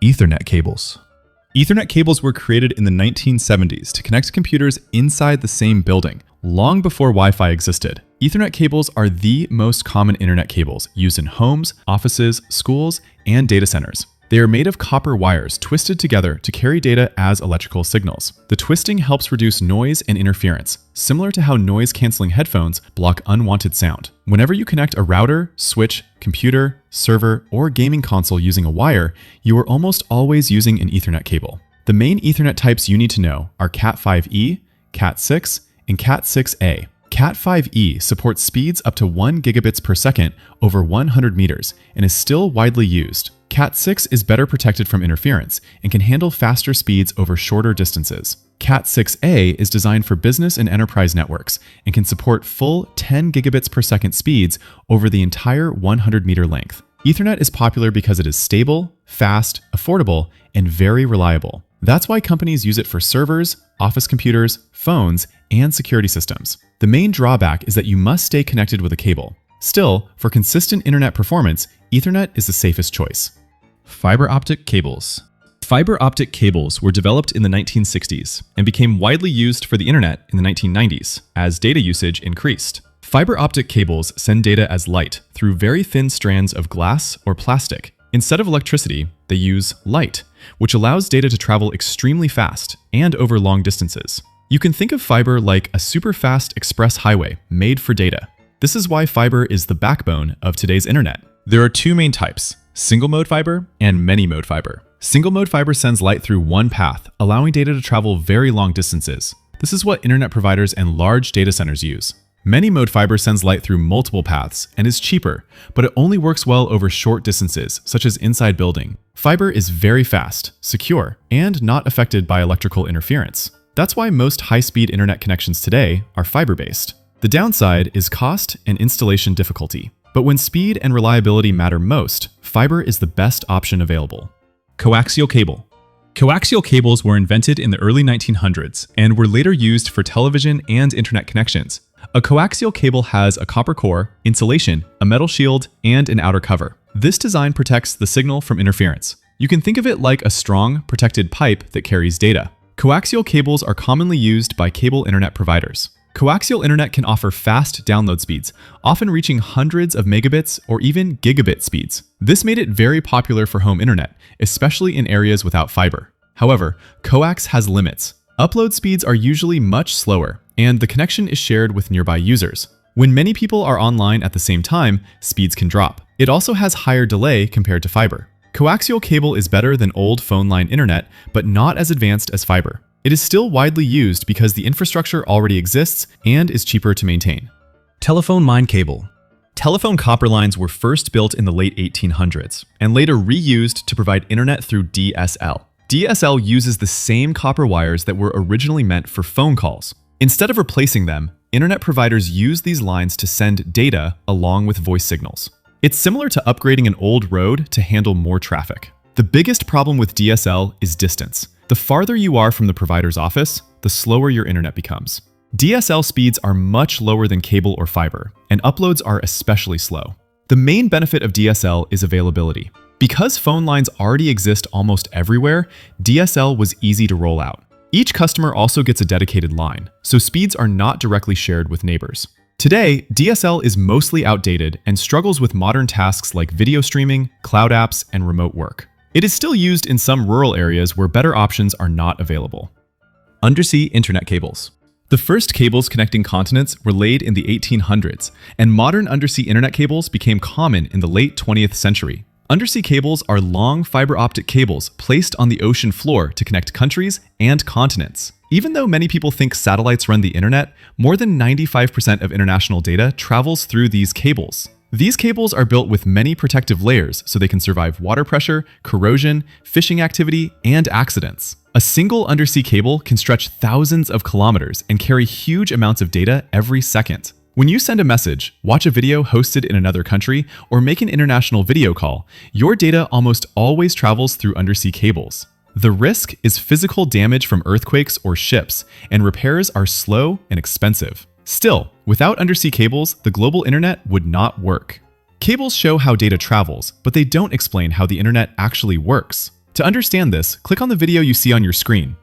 Ethernet cables. Ethernet cables were created in the 1970s to connect computers inside the same building, long before Wi-Fi existed. Ethernet cables are the most common internet cables used in homes, offices, schools, and data centers. They are made of copper wires twisted together to carry data as electrical signals. The twisting helps reduce noise and interference, similar to how noise-canceling headphones block unwanted sound. Whenever you connect a router, switch, computer, server, or gaming console using a wire, you are almost always using an Ethernet cable. The main Ethernet types you need to know are Cat5e, Cat6, and Cat6a. Cat5e supports speeds up to 1 gigabits per second over 100 meters and is still widely used. Cat6 is better protected from interference and can handle faster speeds over shorter distances. Cat6a is designed for business and enterprise networks and can support full 10 gigabits per second speeds over the entire 100-meter length. Ethernet is popular because it is stable, fast, affordable, and very reliable. That's why companies use it for servers, office computers, phones, and security systems. The main drawback is that you must stay connected with a cable. Still, for consistent internet performance, Ethernet is the safest choice. Fiber optic cables. Fiber optic cables were developed in the 1960s and became widely used for the internet in the 1990s as data usage increased. Fiber optic cables send data as light through very thin strands of glass or plastic. Instead of electricity, they use light, which allows data to travel extremely fast and over long distances. You can think of fiber like a super fast express highway made for data. This is why fiber is the backbone of today's internet. There are two main types: single-mode fiber and many-mode fiber. Single-mode fiber sends light through one path, allowing data to travel very long distances. This is what internet providers and large data centers use. Many-mode fiber sends light through multiple paths and is cheaper, but it only works well over short distances, such as inside building. Fiber is very fast, secure, and not affected by electrical interference. That's why most high-speed internet connections today are fiber-based. The downside is cost and installation difficulty. But when speed and reliability matter most, fiber is the best option available. Coaxial cable. Coaxial cables were invented in the early 1900s and were later used for television and internet connections. A coaxial cable has a copper core, insulation, a metal shield, and an outer cover. This design protects the signal from interference. You can think of it like a strong, protected pipe that carries data. Coaxial cables are commonly used by cable internet providers. Coaxial internet can offer fast download speeds, often reaching hundreds of megabits or even gigabit speeds. This made it very popular for home internet, especially in areas without fiber. However, coax has limits. Upload speeds are usually much slower, and the connection is shared with nearby users. When many people are online at the same time, speeds can drop. It also has higher delay compared to fiber. Coaxial cable is better than old phone line internet, but not as advanced as fiber. It is still widely used because the infrastructure already exists and is cheaper to maintain. Telephone line cable. Telephone copper lines were first built in the late 1800s and later reused to provide internet through DSL. DSL uses the same copper wires that were originally meant for phone calls. Instead of replacing them, internet providers use these lines to send data along with voice signals. It's similar to upgrading an old road to handle more traffic. The biggest problem with DSL is distance. The farther you are from the provider's office, the slower your internet becomes. DSL speeds are much lower than cable or fiber, and uploads are especially slow. The main benefit of DSL is availability. Because phone lines already exist almost everywhere, DSL was easy to roll out. Each customer also gets a dedicated line, so speeds are not directly shared with neighbors. Today, DSL is mostly outdated and struggles with modern tasks like video streaming, cloud apps, and remote work. It is still used in some rural areas where better options are not available. Undersea internet cables. The first cables connecting continents were laid in the 1800s, and modern undersea internet cables became common in the late 20th century. Undersea cables are long fiber optic cables placed on the ocean floor to connect countries and continents. Even though many people think satellites run the internet, more than 95% of international data travels through these cables. These cables are built with many protective layers so they can survive water pressure, corrosion, fishing activity, and accidents. A single undersea cable can stretch thousands of kilometers and carry huge amounts of data every second. When you send a message, watch a video hosted in another country, or make an international video call, your data almost always travels through undersea cables. The risk is physical damage from earthquakes or ships, and repairs are slow and expensive. Still, without undersea cables, the global internet would not work. Cables show how data travels, but they don't explain how the internet actually works. To understand this, click on the video you see on your screen.